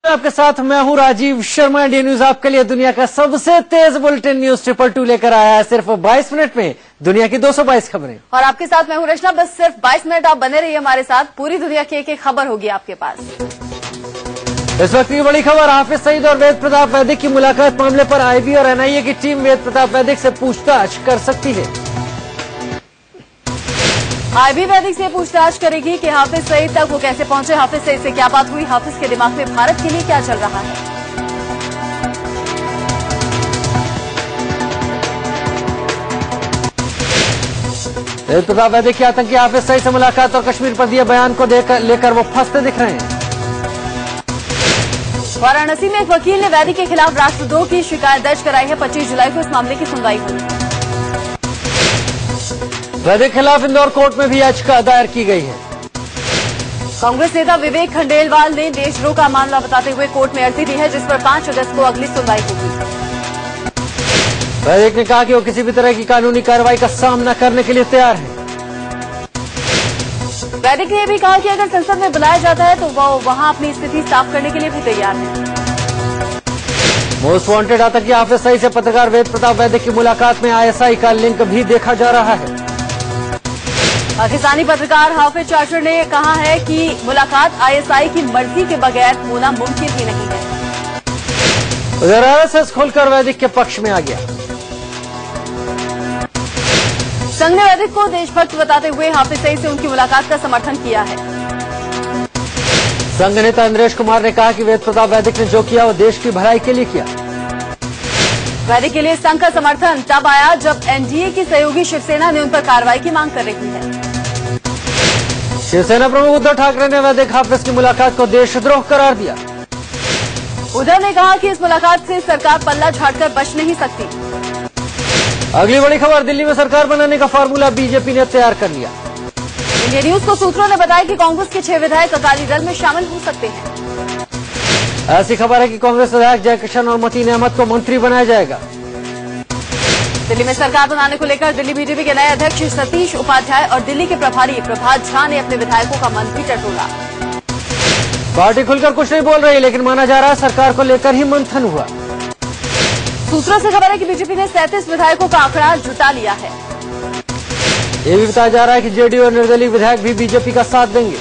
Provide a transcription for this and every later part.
आपके साथ मैं हूं राजीव शर्मा। इंडिया न्यूज आपके लिए दुनिया का सबसे तेज बुलेटिन न्यूज 222 लेकर आया है। सिर्फ 22 मिनट में दुनिया की 222 खबरें। और आपके साथ मैं हूं रचना। बस सिर्फ 22 मिनट आप बने रहिए हमारे साथ। पूरी दुनिया की एक खबर होगी आपके पास। इस वक्त की बड़ी खबर, हाफिज सईद और वेद प्रताप वैदिक की मुलाकात मामले पर आईबी और एनआईए की टीम वेद प्रताप वैदिक से पूछताछ कर सकती है। आईबी वैदिक से पूछताछ करेगी कि हाफिज सईद तक वो कैसे पहुंचे, हाफिज सईद से क्या बात हुई, हाफिज के दिमाग में भारत के लिए क्या चल रहा है। वेद प्रताप वैदिक के आतंकी हाफिज सईद से मुलाकात और कश्मीर पर दिए बयान को लेकर वो फंसते दिख रहे हैं। वाराणसी में एक वकील ने वैदिक के खिलाफ राष्ट्रद्रोह की शिकायत दर्ज कराई है। 25 जुलाई को इस मामले की सुनवाई होगी। वैदिक के खिलाफ इंदौर कोर्ट में भी याचिका दायर की गई है। कांग्रेस नेता विवेक खंडेलवाल ने देशद्रोह का मामला बताते हुए कोर्ट में अर्जी दी है, जिस पर 5 अगस्त को अगली सुनवाई होगी। वैदिक ने कहा कि वो किसी भी तरह की कानूनी कार्रवाई का सामना करने के लिए तैयार है। वैदिक ने यह भी कहा कि अगर संसद में बुलाया जाता है तो वो वहां अपनी स्थिति साफ करने के लिए भी तैयार है। मोस्ट वांटेड आतंकी हाफिज सईद से पत्रकार वेद प्रताप वैदिक की मुलाकात में आईएसआई का लिंक भी देखा जा रहा है। पाकिस्तानी पत्रकार हाफिज चाचर ने कहा है कि मुलाकात आईएसआई की मर्जी के बगैर होना मुमकिन ही नहीं है। उधर आरएसएस खुलकर वैदिक के पक्ष में आ गया। संघ ने वैदिक को देशभक्त बताते हुए हाफिज सईद से उनकी मुलाकात का समर्थन किया है। संघ नेता इंद्रेश कुमार ने कहा कि वेद प्रताप वैदिक ने जो किया वो देश की भलाई के लिए किया। वैदिक के लिए संघ का समर्थन तब आया जब एनडीए की सहयोगी शिवसेना ने उन पर कार्रवाई की मांग कर रही है। शिवसेना प्रमुख उद्धव ठाकरे ने वैदिक हाफिज की मुलाकात को देशद्रोह करार दिया। उद्धव ने कहा कि इस मुलाकात से सरकार पल्ला झाड़कर बच नहीं सकती। अगली बड़ी खबर, दिल्ली में सरकार बनाने का फार्मूला बीजेपी ने तैयार कर लिया। इंडिया न्यूज को सूत्रों ने बताया कि कांग्रेस के 6 विधायक अकाली दल में शामिल हो सकते हैं। ऐसी खबर है कि कांग्रेस विधायक जयकिशन और मतीन अहमद को मंत्री बनाया जाएगा। दिल्ली में सरकार बनाने को लेकर दिल्ली बीजेपी के नए अध्यक्ष सतीश उपाध्याय और दिल्ली के प्रभारी प्रभात झा ने अपने विधायकों का मंत्री टटोला। पार्टी खुलकर कुछ नहीं बोल रही, लेकिन माना जा रहा है सरकार को लेकर ही मंथन हुआ। सूत्रों से खबर है कि बीजेपी ने 37 विधायकों का आंकड़ा जुटा लिया है। ये भी बताया जा रहा है कि जेडीयू और निर्दलीय विधायक भी बीजेपी का साथ देंगे।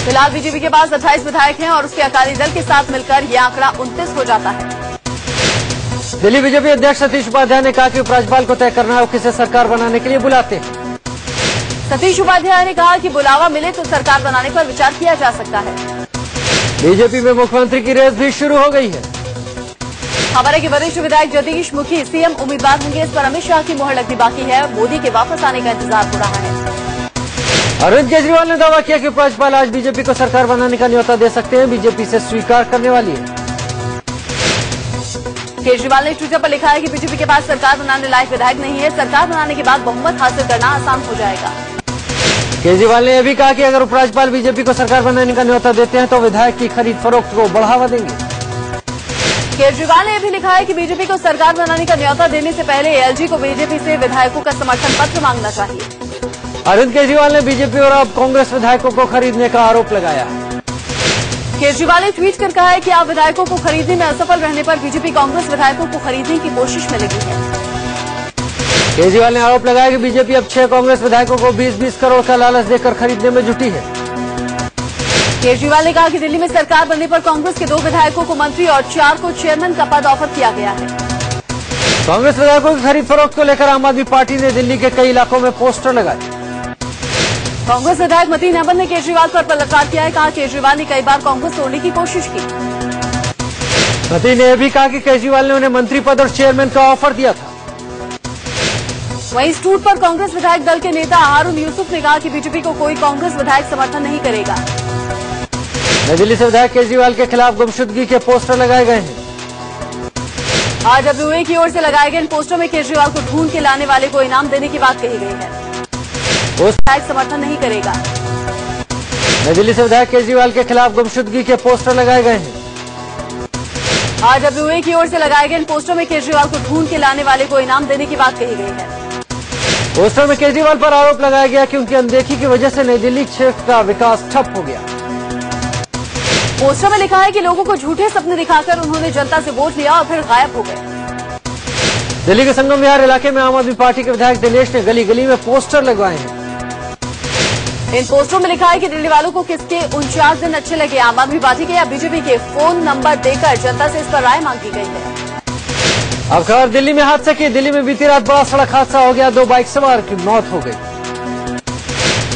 फिलहाल बीजेपी के पास 28 विधायक हैं और उसके अकाली दल के साथ मिलकर यह आंकड़ा 29 हो जाता है। दिल्ली बीजेपी अध्यक्ष सतीश उपाध्याय ने कहा कि उपराज्यपाल को तय करना है वो किसे सरकार बनाने के लिए बुलाते हैं। सतीश उपाध्याय ने कहा कि बुलावा मिले तो सरकार बनाने पर विचार किया जा सकता है। बीजेपी में मुख्यमंत्री की रेस भी शुरू हो गई है। खबर है कि वरिष्ठ विधायक जगदीश मुखी सीएम उम्मीदवार होंगे। इस पर अमित शाह की मुहर लगनी बाकी है। मोदी के वापस आने का इंतजार हो रहा है। अरविंद केजरीवाल ने दावा किया कि उपराज्यपाल आज बीजेपी को सरकार बनाने का न्योता दे सकते हैं। बीजेपी से स्वीकार करने वाली है। केजरीवाल ने ट्विटर पर लिखा है कि बीजेपी के पास सरकार बनाने लायक विधायक नहीं है। सरकार बनाने के बाद बहुमत हासिल करना आसान हो जाएगा। केजरीवाल ने यह भी कहा कि अगर उपराज्यपाल बीजेपी को सरकार बनाने का न्योता देते हैं तो विधायक की खरीद फरोख्त को बढ़ावा देंगे। केजरीवाल ने यह भी लिखा है कि बीजेपी को सरकार बनाने का न्योता देने से पहले एलजी को बीजेपी से विधायकों का समर्थन पत्र मांगना चाहिए। अरविंद केजरीवाल ने बीजेपी और अब कांग्रेस विधायकों को खरीदने का आरोप लगाया। केजरीवाल ने ट्वीट कर कहा है कि आप विधायकों को खरीदने में असफल रहने पर बीजेपी कांग्रेस विधायकों को खरीदने की कोशिश में लगी है। केजरीवाल ने आरोप लगाया कि बीजेपी अब 6 कांग्रेस विधायकों को 20-20 करोड़ का लालच देकर खरीदने में जुटी है। केजरीवाल ने कहा कि दिल्ली में सरकार बनने पर कांग्रेस के 2 विधायकों को मंत्री और 4 को चेयरमैन का पद ऑफर किया गया है। कांग्रेस विधायकों की खरीद फरोख्त को लेकर आम आदमी पार्टी ने दिल्ली के कई इलाकों में पोस्टर लगाए। कांग्रेस विधायक मतीन अहमद ने केजरीवाल पर पलटवार किया है। कहा केजरीवाल ने कई बार कांग्रेस तोड़ने की कोशिश की। मतीन ने यह भी कहा कि केजरीवाल ने उन्हें मंत्री पद और चेयरमैन का ऑफर दिया था। वहीं इस ट्वीट पर कांग्रेस विधायक दल के नेता हारून यूसुफ ने कहा कि बीजेपी को कोई कांग्रेस विधायक समर्थन नहीं करेगा। नई दिल्ली से विधायक केजरीवाल के खिलाफ गुमशुदगी के पोस्टर लगाए गए हैं। आरडब्ल्यूए की ओर से लगाए गए इन पोस्टरों में केजरीवाल को ढूंढ के लाने वाले को इनाम देने की बात कही गई है। विधायक समर्थन नहीं करेगा। नई दिल्ली से विधायक केजरीवाल के खिलाफ गुमशुदगी के पोस्टर लगाए गए हैं। आरडब्ल्यूए की ओर से लगाए गए इन पोस्टरों में केजरीवाल को ढूंढ के लाने वाले को इनाम देने की बात कही गई है। पोस्टर में केजरीवाल पर आरोप लगाया गया कि उनकी अनदेखी की वजह से नई दिल्ली क्षेत्र का विकास ठप हो गया। पोस्टर में लिखा है कि लोगों को झूठे सपने दिखाकर उन्होंने जनता से वोट लिया और फिर गायब हो गए। दिल्ली के संगम विहार इलाके में आम आदमी पार्टी के विधायक दिनेश ने गली गली में पोस्टर लगवाए हैं। इन पोस्टरों में लिखा है कि दिल्ली वालों को किसके 49 दिन अच्छे लगे, आम आदमी पार्टी के या बीजेपी के। फोन नंबर देकर जनता से इस पर राय मांगी गई है। अब खबर दिल्ली में हादसे की। दिल्ली में बीती रात बड़ा सड़क हादसा हो गया, 2 बाइक सवार की मौत हो गई।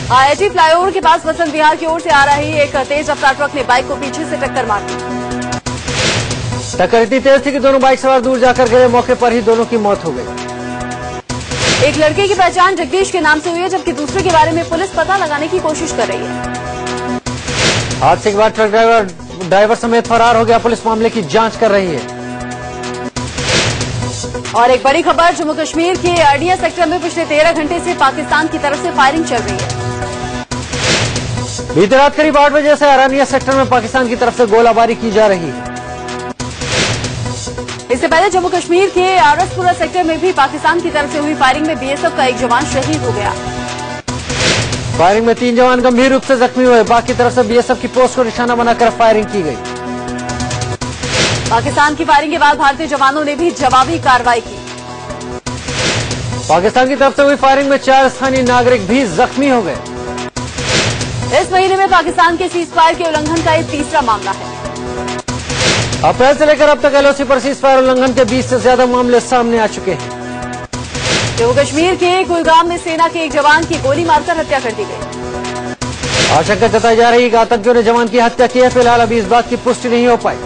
IIT फ्लाईओवर के पास वसंत विहार की ओर से आ रही एक तेज रफ्तार ट्रक ने बाइक को पीछे से टक्कर मार दी। टक्कर इतनी तेज थी कि दोनों बाइक सवार दूर जाकर गिरे, मौके पर ही दोनों की मौत हो गई। एक लड़के की पहचान जगदीश के नाम से हुई है, जबकि दूसरे के बारे में पुलिस पता लगाने की कोशिश कर रही है। हादसे के बाद ट्रक ड्राइवर समेत फरार हो गया। पुलिस मामले की जांच कर रही है। और एक बड़ी खबर, जम्मू कश्मीर के अरनिया सेक्टर में पिछले 13 घंटे से पाकिस्तान की तरफ से फायरिंग चल रही है। बीती रात करीब 8 बजे से अरनिया सेक्टर में पाकिस्तान की तरफ से गोलाबारी की जा रही है। इससे पहले जम्मू कश्मीर के आरसपुरा सेक्टर में भी पाकिस्तान की तरफ से हुई फायरिंग में BSF का एक जवान शहीद हो गया। फायरिंग में 3 जवान गंभीर रूप से जख्मी हुए। बाकी तरफ से BSF की पोस्ट को निशाना बनाकर फायरिंग की गई। पाकिस्तान की फायरिंग के बाद भारतीय जवानों ने भी जवाबी कार्रवाई की। पाकिस्तान की तरफ से हुई फायरिंग में 4 स्थानीय नागरिक भी जख्मी हो गए। इस महीने में पाकिस्तान के सीजफायर के उल्लंघन का एक तीसरा मामला है। अप्रैल से लेकर अब तक LOC पर सीजफायर उल्लंघन के 20 से ज्यादा मामले सामने आ चुके हैं। जम्मू कश्मीर के कुलगाम में सेना के एक जवान की गोली मारकर हत्या कर दी गई। आशंका जताई जा रही है कि आतंकियों ने जवान की हत्या की है। फिलहाल अभी इस बात की पुष्टि नहीं हो पाई।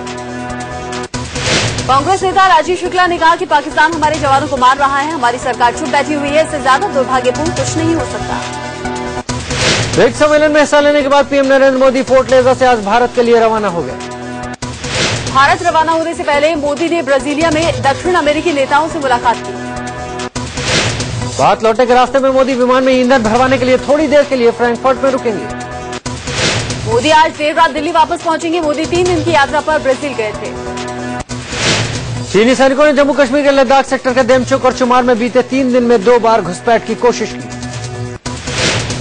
कांग्रेस नेता राजीव शुक्ला ने कहा कि पाकिस्तान हमारे जवानों को मार रहा है, हमारी सरकार चुप बैठी हुई है, इससे ज्यादा दुर्भाग्यपूर्ण कुछ नहीं हो सकता। ब्रिक्स सम्मेलन में हिस्सा लेने के बाद PM नरेंद्र मोदी फोर्ट लेजा से आज भारत के लिए रवाना हो गए। भारत रवाना होने से पहले मोदी ने ब्राजीलिया में दक्षिण अमेरिकी नेताओं से मुलाकात की। भारत लौटने के रास्ते में मोदी विमान में ईंधन भरवाने के लिए थोड़ी देर के लिए फ्रैंकफर्ट में रुकेंगे। मोदी आज देर रात दिल्ली वापस पहुंचेंगे। मोदी 3 दिन की यात्रा पर ब्राजील गए थे। चीनी सैनिकों ने जम्मू कश्मीर के लद्दाख सेक्टर के देमचोक और चुमार में बीते 3 दिन में 2 बार घुसपैठ की कोशिश की।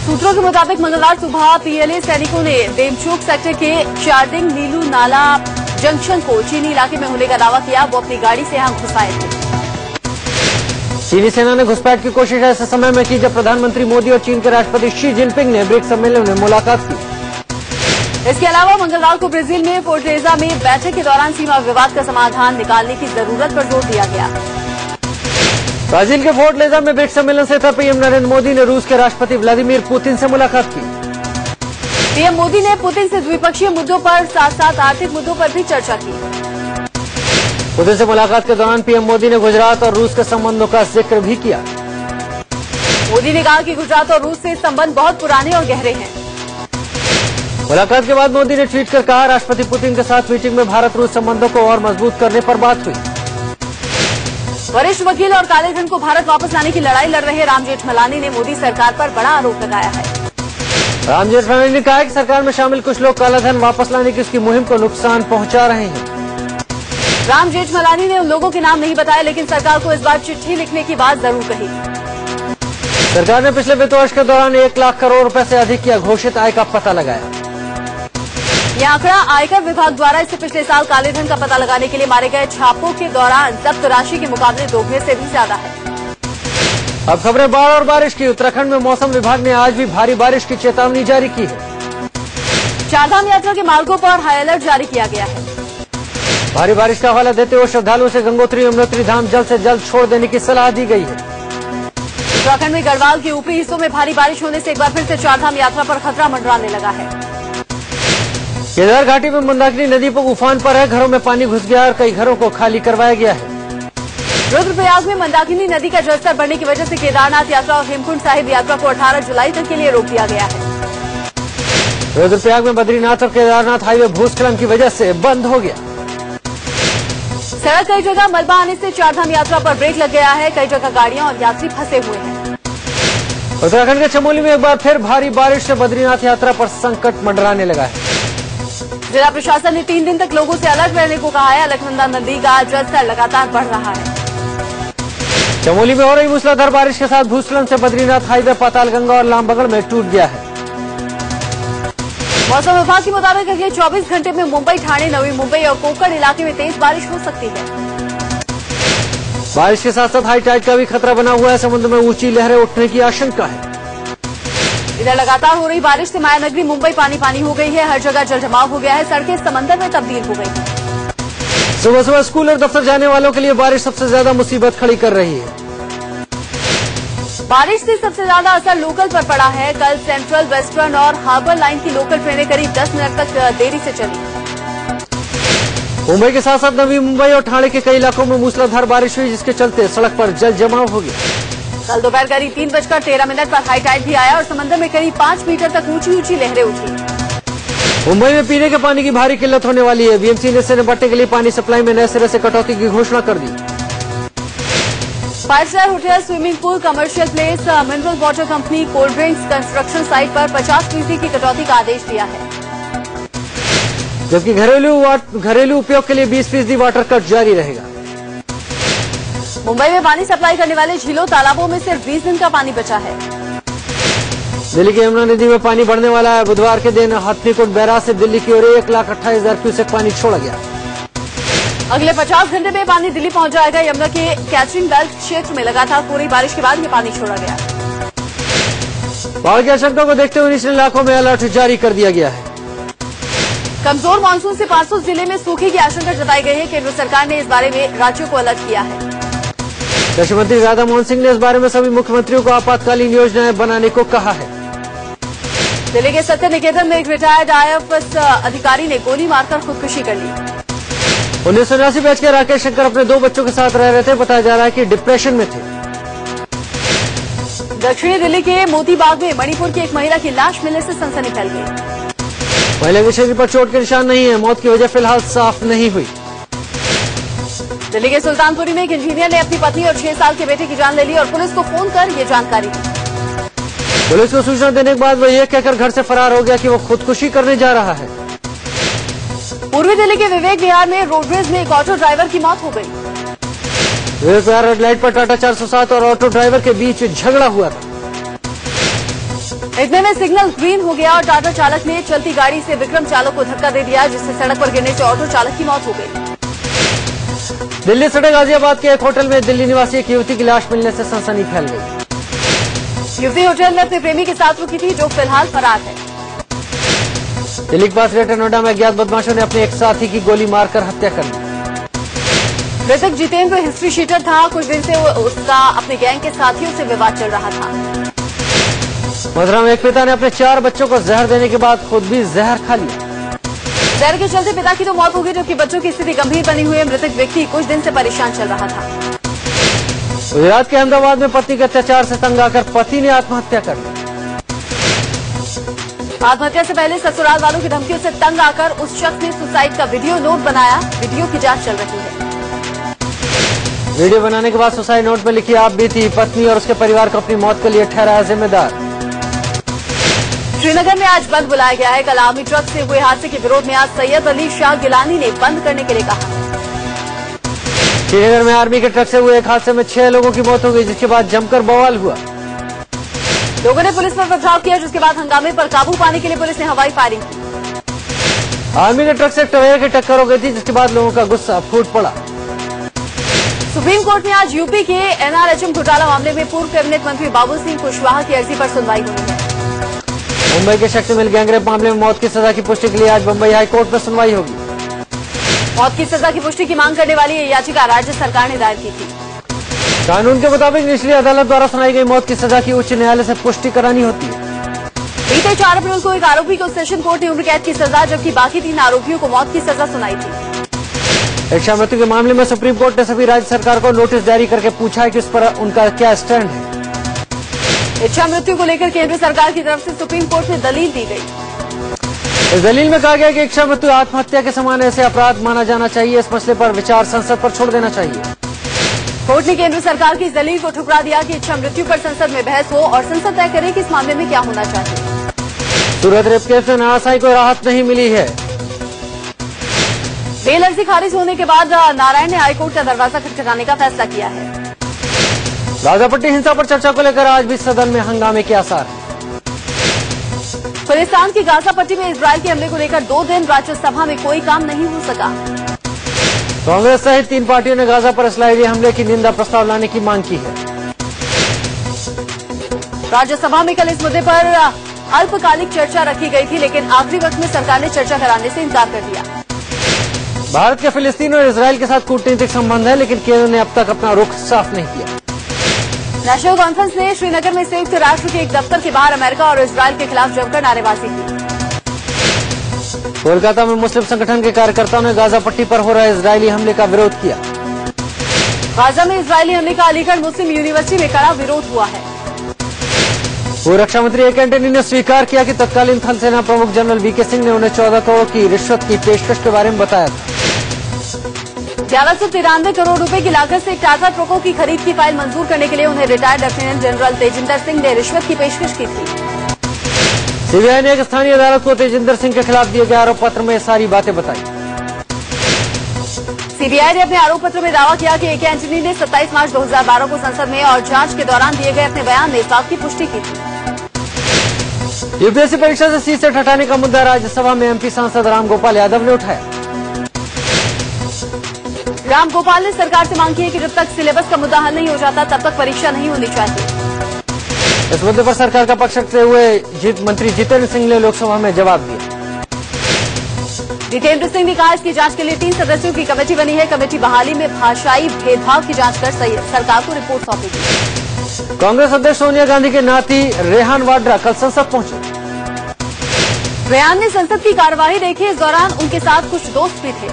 सूत्रों के मुताबिक मंगलवार सुबह PLA सैनिकों ने देमचोक सेक्टर के चारडिंग नीलू नाला जंक्शन को चीनी इलाके में होने का दावा किया। वो अपनी गाड़ी से यहां घुस आए थे। चीनी सेना ने घुसपैठ की कोशिश ऐसे समय में की जब प्रधानमंत्री मोदी और चीन के राष्ट्रपति शी जिनपिंग ने ब्रिक्स सम्मेलन में मुलाकात की। इसके अलावा मंगलवार को ब्राजील में फोर्टलेजा में बैठक के दौरान सीमा विवाद का समाधान निकालने की जरूरत पर जोर दिया गया। ब्राजील के फोर्ट लेजा में ब्रिक्स सम्मेलन से था PM नरेंद्र मोदी ने रूस के राष्ट्रपति व्लादिमीर पुतिन से मुलाकात की। PM मोदी ने पुतिन से द्विपक्षीय मुद्दों पर साथ साथ आर्थिक मुद्दों पर भी चर्चा की। पुतिन से मुलाकात के दौरान PM मोदी ने गुजरात और रूस के संबंधों का जिक्र भी किया। मोदी ने कहा कि गुजरात और रूस से संबंध बहुत पुराने और गहरे हैं। मुलाकात के बाद मोदी ने ट्वीट कर कहा, राष्ट्रपति पुतिन के साथ मीटिंग में भारत रूस संबंधों को और मजबूत करने पर बात हुई। वरिष्ठ वकील और काले धन को भारत वापस लाने की लड़ाई लड़ रहे राम जेठमलानी ने मोदी सरकार पर बड़ा आरोप लगाया है। राम जेठमलानी ने कहा है कि सरकार में शामिल कुछ लोग काला धन वापस लाने की उसकी मुहिम को नुकसान पहुंचा रहे हैं। राम जेठमलानी ने उन लोगों के नाम नहीं बताए, लेकिन सरकार को इस बार चिट्ठी लिखने की बात जरूर कही। सरकार ने पिछले वित्त वर्ष के दौरान 1 लाख करोड़ रुपए से अधिक की घोषित आय का पता लगाया। यह आंकड़ा आयकर विभाग द्वारा इससे पिछले साल काले धन का पता लगाने के लिए मारे गए छापों के दौरान जब्त राशि के मुकाबले दोगुने से भी ज्यादा है। अब खबरें बाढ़ और बारिश की। उत्तराखंड में मौसम विभाग ने आज भी भारी बारिश की चेतावनी जारी की है। चारधाम यात्रा के मार्गों पर हाई अलर्ट जारी किया गया है। भारी बारिश का हवाला देते हुए श्रद्धालुओं से गंगोत्री यमुनोत्री धाम जल्द से जल्द छोड़ देने की सलाह दी गई है। उत्तराखंड में गढ़वाल के ऊपरी हिस्सों में भारी बारिश होने से एक बार फिर से चारधाम यात्रा पर खतरा मंडराने लगा है। केदार घाटी में मंदाकिनी नदी पर उफान पर है। घरों में पानी घुस गया और कई घरों को खाली करवाया गया है। रुद्रप्रयाग में मंदाकिनी नदी का जलस्तर बढ़ने की वजह से केदारनाथ यात्रा और हेमकुंड साहिब यात्रा को 18 जुलाई तक के लिए रोक दिया गया है। रुद्रप्रयाग में बद्रीनाथ और केदारनाथ हाईवे भूस्खलन की वजह से बंद हो गया। सड़क कई जगह मलबा आने से चारधाम यात्रा पर ब्रेक लग गया है। कई जगह गाड़ियां और यात्री फंसे हुए हैं। उत्तराखंड के चमोली में एक बार फिर भारी बारिश से बद्रीनाथ यात्रा पर संकट मंडराने लगा है। जिला प्रशासन ने 3 दिन तक लोगों से अलर्ट रहने को कहा है। अलकनंदा नदी का जलस्तर लगातार बढ़ रहा है। चमोली में हो रही मूसलाधार बारिश के साथ भूस्खलन से बद्रीनाथ हाईवे पातालगंगा और लामबगड़ में टूट गया है। मौसम विभाग के मुताबिक अगले 24 घंटे में मुंबई, ठाणे, नवी मुंबई और कोंकण इलाके में तेज बारिश हो सकती है। बारिश के साथ साथ हाई टाइड का भी खतरा बना हुआ है। समुद्र में ऊंची लहरें उठने की आशंका है। इधर लगातार हो रही बारिश से मायानगरी मुंबई पानी पानी हो गई है। हर जगह जलजमाव हो गया है। सड़कें समंदर में तब्दील हो गई हैं। सुबह सुबह स्कूल और दफ्तर जाने वालों के लिए बारिश सबसे ज्यादा मुसीबत खड़ी कर रही है। बारिश से सबसे ज्यादा असर लोकल पर पड़ा है। कल सेंट्रल, वेस्टर्न और हार्बर लाइन की लोकल ट्रेनें करीब 10 मिनट तक देरी से चली। मुंबई के साथ साथ नवी मुंबई और ठाणे के कई इलाकों में मूसलाधार बारिश हुई, जिसके चलते सड़क पर जल जमाव हो गया। कल दोपहर करीब 3:13 पर हाई टाइड भी आया और समंदर में करीब 5 मीटर तक ऊंची ऊंची लहरें उठी। मुंबई में पीने के पानी की भारी किल्लत होने वाली है। बीएमसी ने इससे निपटने के लिए पानी सप्लाई में नए सिरे से कटौती की घोषणा कर दी। 5 star hotel, swimming pool, commercial place, mineral water company, cold drinks, construction site पर 50% की कटौती का आदेश दिया है। जबकि घरेलू उपयोग के लिए 20% वाटर कट जारी रहेगा। मुंबई में पानी सप्लाई करने वाले झीलों, तालाबों में सिर्फ 20 दिन का पानी बचा है। दिल्ली की यमुना नदी में पानी बढ़ने वाला है। बुधवार के दिन हथनीकुंड बैराज से दिल्ली की ओर 1,28,000 क्यूसेक पानी छोड़ा गया। अगले 50 घंटे में पानी दिल्ली पहुंच जाएगा। यमुना के कैचरिंग बेल्ट क्षेत्र में लगातार हो रही बारिश के बाद ये पानी छोड़ा गया। बाढ़ की आशंका को देखते हुए निचले इलाकों में अलर्ट जारी कर दिया गया है। कमजोर मानसून से 500 जिले में सूखे की आशंका जताई गई है। केंद्र सरकार ने इस बारे में राज्यों को अलर्ट किया है। कृषि मंत्री राधा मोहन सिंह ने इस बारे में सभी मुख्यमंत्रियों को आपातकालीन योजनाएं बनाने को कहा है। दिल्ली के सत्य निकेतन में एक रिटायर्ड IAS अधिकारी ने गोली मारकर खुदकुशी कर ली। 1979 बैच के राकेश शंकर अपने 2 बच्चों के साथ रह रहे थे। बताया जा रहा है कि डिप्रेशन में थे। दक्षिणी दिल्ली के मोती बाग में मणिपुर की एक महिला की लाश मिलने से सनसनी फैल गई। महिला के शरीर पर चोट के निशान नहीं है। मौत की वजह फिलहाल साफ नहीं हुई। दिल्ली के सुल्तानपुरी में एक इंजीनियर ने अपनी पत्नी और 6 साल के बेटे की जान ले ली और पुलिस को फोन कर ये जानकारी दी। पुलिस को सूचना देने के बाद वह यह कहकर घर से फरार हो गया कि वो खुदकुशी करने जा रहा है। पूर्वी दिल्ली के विवेक विहार में रोडवेज में एक ऑटो ड्राइवर की मौत हो गई। विवेक विहार रेड लाइट पर टाटा 407 और ऑटो ड्राइवर के बीच झगड़ा हुआ था। इतने में सिग्नल ग्रीन हो गया और टाटा चालक ने चलती गाड़ी से विक्रम चालक को धक्का दे दिया, जिससे सड़क पर गिरने से ऑटो चालक की मौत हो गई। दिल्ली सड़क गाजियाबाद के एक होटल में दिल्ली निवासी एक युवती की लाश मिलने से सनसनी फैल गई। युवती होटल में अपने प्रेमी के साथ रुकी थी, जो फिलहाल फरार है। दिल्ली के पास ग्रेटर नोएडा में अज्ञात बदमाशों ने अपने एक साथी की गोली मारकर हत्या कर दी। मृतक जितेंद्र हिस्ट्री शीटर था। कुछ दिन से उसका अपने गैंग के साथियों से विवाद चल रहा था। मथुरा में एक पिता ने अपने 4 बच्चों को जहर देने के बाद खुद भी जहर खा लिया। जहर के चलते पिता की तो मौत हो गई, जबकि बच्चों की स्थिति गंभीर बनी हुई है। मृतक व्यक्ति कुछ दिन से परेशान चल रहा था। गुजरात के अहमदाबाद में पति के अत्याचार से तंग आकर पति ने आत्महत्या कर ली। आत्महत्या से पहले ससुराल वालों की धमकियों से तंग आकर उस शख्स ने सुसाइड का वीडियो नोट बनाया। वीडियो की जांच चल रही है। वीडियो बनाने के बाद सुसाइड नोट में लिखी आप बीती पत्नी और उसके परिवार को अपनी मौत के लिए ठहराया जिम्मेदार। श्रीनगर में आज बंद बुलाया गया है। कल आर्मी ट्रक से हुए हादसे के विरोध में आज सैयद अली शाह गिलानी ने बंद करने के लिए कहा। श्रीनगर में आर्मी के ट्रक से हुए एक हादसे में 6 लोगों की मौत हो गई, जिसके बाद जमकर बवाल हुआ। लोगों ने पुलिस पर पथराव किया, जिसके बाद हंगामे पर काबू पाने के लिए पुलिस ने हवाई फायरिंग की। आर्मी के ट्रक से टवेरा की टक्कर हो गई थी, जिसके बाद लोगों का गुस्सा फूट पड़ा। सुप्रीम कोर्ट में आज यूपी के NRHM घोटाला मामले में पूर्व कैबिनेट मंत्री बाबुल सिंह कुशवाहा की अर्जी पर सुनवाई हुई है। मुंबई के शक्ति मिल गैंगरेप मामले में मौत की सजा की पुष्टि के लिए आज मुंबई हाईकोर्ट में सुनवाई होगी। मौत की सजा की पुष्टि की मांग करने वाली ये याचिका राज्य सरकार ने दायर की थी। कानून के मुताबिक निचली अदालत द्वारा सुनाई गई मौत की सजा की उच्च न्यायालय से पुष्टि करानी होती है। बीते 4 अप्रैल को एक आरोपी को सेशन कोर्ट ने उम्र कैद की सजा, जबकि बाकी 3 आरोपियों को मौत की सजा सुनाई थी। इच्छा मृत्यु के मामले में सुप्रीम कोर्ट ने सभी राज्य सरकार को नोटिस जारी करके पूछा है कि उस पर उनका क्या स्टैंड है। इच्छा मृत्यु को लेकर केंद्र सरकार की तरफ से सुप्रीम कोर्ट में दलील दी गई। इस दलील में कहा गया कि इच्छा मृत्यु आत्महत्या के समान ऐसे अपराध माना जाना चाहिए। इस मसले पर विचार संसद पर छोड़ देना चाहिए। कोर्ट ने केंद्र सरकार की इस दलील को ठुकरा दिया कि इच्छा मृत्यु पर संसद में बहस हो और संसद तय करे कि इस मामले में क्या होना चाहिए। सूरत रेप केस में नारासाई को राहत नहीं मिली है। बेल अर्जी खारिज होने के बाद नारायण ने हाईकोर्ट का दरवाजा खटखटाने का फैसला किया है। राजापट्टी हिंसा पर चर्चा को लेकर आज भी सदन में हंगामे के आसार हैं। फिलिस्तीन की गाजा पट्टी में इजरायल के हमले को लेकर 2 दिन राज्यसभा में कोई काम नहीं हो सका। कांग्रेस सहित 3 पार्टियों ने गाजा पर इस्राईली हमले की निंदा प्रस्ताव लाने की मांग की है। राज्यसभा में कल इस मुद्दे पर अल्पकालिक चर्चा रखी गई थी, लेकिन आखिरी वक्त में सरकार ने चर्चा कराने से इनकार कर दिया। भारत के फिलिस्तीन और इजरायल के साथ कूटनीतिक संबंध है, लेकिन केंद्र ने अब तक अपना रुख साफ नहीं किया। नेशनल कॉन्फ्रेंस ने श्रीनगर में संयुक्त राष्ट्र के एक दफ्तर के बाहर अमेरिका और इजरायल के खिलाफ जमकर नारेबाजी की। कोलकाता में मुस्लिम संगठन के कार्यकर्ताओं ने गाजा पट्टी पर हो रहे इजरायली हमले का विरोध किया। गाजा में इजरायली हमले का अलीगढ़ मुस्लिम यूनिवर्सिटी में कड़ा विरोध हुआ है। पूर्व रक्षा मंत्री ए के एंटनी ने स्वीकार किया कि तत्कालीन थल सेना प्रमुख जनरल वीके सिंह ने उन्हें 14 करोड़ की रिश्वत की पेशकश के बारे में बताया था। 1193 करोड़ रुपए की लागत से टाटा ट्रकों की खरीद की फाइल मंजूर करने के लिए उन्हें retired lieutenant general Tejinder Singh ने रिश्वत की पेशकश की थी। सीबीआई ने एक स्थानीय अदालत को तेजिंदर सिंह के खिलाफ दिए गए आरोप पत्र में सारी बातें बताई। सीबीआई ने अपने आरोप पत्र में दावा किया कि ए के एंटनी ने 27 मार्च 2012 को संसद में और जांच के दौरान दिए गए अपने बयान में इस बात की पुष्टि की थी। यूपीएससी परीक्षा से सीसेट हटाने का मुद्दा राज्यसभा में एमपी सांसद रामगोपाल यादव ने उठाया। रामगोपाल ने सरकार से मांग की है कि जब तक सिलेबस का मुद्दा हल नहीं हो जाता तब तक परीक्षा नहीं होनी चाहिए। इस मुद्दे पर सरकार का पक्ष रखते हुए मंत्री जितेंद्र सिंह ने लोकसभा में जवाब दिया। जितेंद्र सिंह ने कहा इसकी जांच के लिए 3 सदस्यों की कमेटी बनी है। कमेटी बहाली में भाषाई भेदभाव की जांच कर सरकार को रिपोर्ट सौंपेगी। कांग्रेस अध्यक्ष सोनिया गांधी के नाती रेहान वाड्रा कल संसद पहुंचे। रेहान ने संसद की कार्यवाही देखी। इस दौरान उनके साथ कुछ दोस्त भी थे।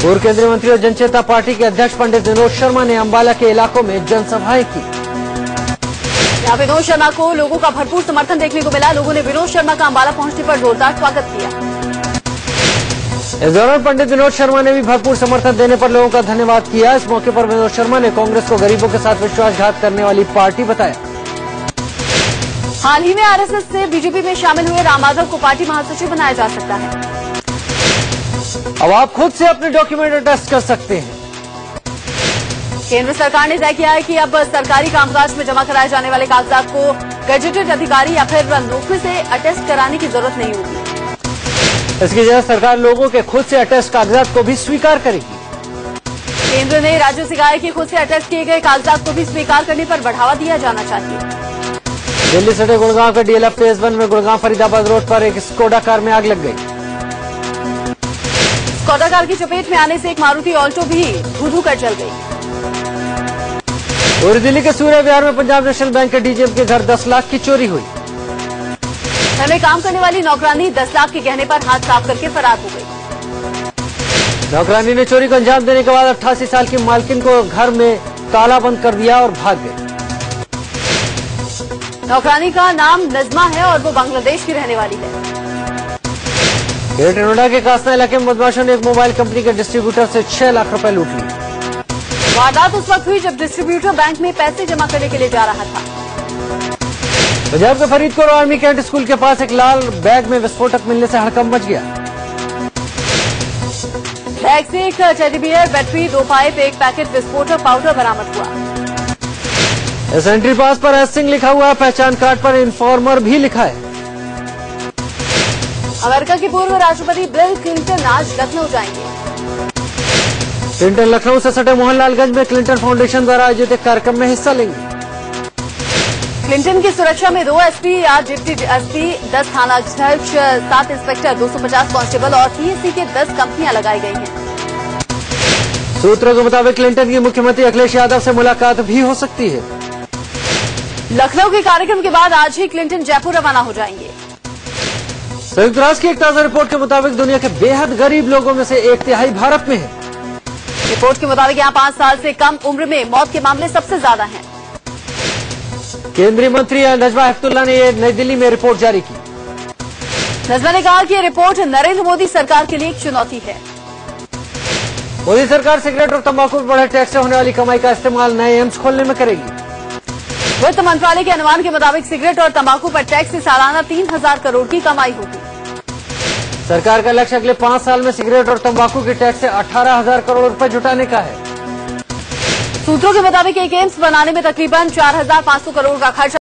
पूर्व केंद्रीय मंत्री और जनचेतना पार्टी के अध्यक्ष पंडित विनोद शर्मा ने अंबाला के इलाकों में जनसभाएं की। यहाँ विनोद शर्मा को लोगों का भरपूर समर्थन देखने को मिला। लोगों ने विनोद शर्मा का अंबाला पहुंचने पर जोरदार स्वागत किया। इस दौरान पंडित विनोद शर्मा ने भी भरपूर समर्थन देने पर लोगों का धन्यवाद किया। इस मौके पर विनोद शर्मा ने कांग्रेस को गरीबों के साथ विश्वासघात करने वाली पार्टी बताया। हाल ही में आरएसएस से बीजेपी में शामिल हुए राम माधव को पार्टी महासचिव बनाया जा सकता है। अब आप खुद से अपने डॉक्यूमेंट अटेस्ट कर सकते हैं। केंद्र सरकार ने तय किया है कि अब सरकारी कामकाज में जमा कराए जाने वाले कागजात को गजेटेड अधिकारी या फिर नौकरी से अटेस्ट कराने की जरूरत नहीं होगी। इसकी जगह सरकार लोगों के खुद से अटेस्ट कागजात को भी स्वीकार करेगी। केंद्र ने राज्यों से कहा है कि खुद से अटेस्ट किए गए कागजात को भी स्वीकार करने पर बढ़ावा दिया जाना चाहिए। दिल्ली सटे गुड़गांव के डीएलएफ फेज 1 में गुड़गांव फरीदाबाद रोड पर एक स्कोडा कार में आग लग गई। स्कोडा कार की चपेट में आने से एक मारुति ऑल्टो भी धू-धू कर जल गई। और दिल्ली के सूर्य विहार में पंजाब नेशनल बैंक के डीजीएम के घर 10 लाख की चोरी हुई। घर में काम करने वाली नौकरानी 10 लाख के गहने पर हाथ साफ करके फरार हो गई। नौकरानी ने चोरी को अंजाम देने के बाद 88 साल की मालकिन को घर में ताला बंद कर दिया और भाग गई। नौकरानी का नाम नजमा है और वो बांग्लादेश की रहने वाली है। ग्रेटर नोएडा के कासना इलाके में बदमाशों ने एक मोबाइल कंपनी के डिस्ट्रीब्यूटर से 6 लाख रुपए लूट लिए। वारदात उस वक्त हुई जब डिस्ट्रीब्यूटर बैंक में पैसे जमा करने के लिए जा रहा था। पंजाब के फरीदकोट आर्मी कैंट स्कूल के पास एक लाल बैग में विस्फोटक मिलने से हड़कंप मच गया। बैग से एक टेडी बियर, बैटरी, 2 पाइप, एक पैकेट विस्फोटक पाउडर बरामद हुआ। इस एंट्री पास पर एस सिंह लिखा हुआ है। पहचान कार्ड पर इन्फॉर्मर भी लिखा है। अमेरिका के पूर्व राष्ट्रपति बिल क्लिंटन आज लखनऊ जाएंगे। क्लिंटन लखनऊ से सटे मोहनलालगंज में क्लिंटन फाउंडेशन द्वारा आयोजित एक कार्यक्रम में हिस्सा लेंगे। क्लिंटन की सुरक्षा में 2 एसपी, 8 डिप्टी एसपी, 10 थानाध्यक्ष, 7 इंस्पेक्टर, 250 कांस्टेबल और पीएससी के 10 कंपनियां लगाई गई हैं। सूत्रों के मुताबिक क्लिंटन की मुख्यमंत्री अखिलेश यादव से मुलाकात भी हो सकती है। लखनऊ के कार्यक्रम के बाद आज ही क्लिंटन जयपुर रवाना हो जाएंगे। संयुक्त राष्ट्र की एक ताजा रिपोर्ट के मुताबिक दुनिया के बेहद गरीब लोगों में से 1/3 भारत में है। रिपोर्ट के मुताबिक यहाँ 5 साल से कम उम्र में मौत के मामले सबसे ज्यादा हैं। केंद्रीय मंत्री नजमा हेपतुल्ला ने नई दिल्ली में रिपोर्ट जारी की। नजमा ने कहा कि ये रिपोर्ट नरेंद्र मोदी सरकार के लिए एक चुनौती है। मोदी सरकार सिगरेट और तंबाकू पर बढ़े टैक्स से होने वाली कमाई का इस्तेमाल नए एम्स खोलने में करेगी। वित्त मंत्रालय के अनुमान के मुताबिक सिगरेट और तंबाकू पर टैक्स से सालाना 3000 करोड़ की कमाई होगी। सरकार का लक्ष्य अगले 5 साल में सिगरेट और तंबाकू के टैक्स से 18,000 करोड़ रुपए जुटाने का है। सूत्रों के मुताबिक एक एम्स बनाने में तकरीबन 4500 करोड़ का खर्च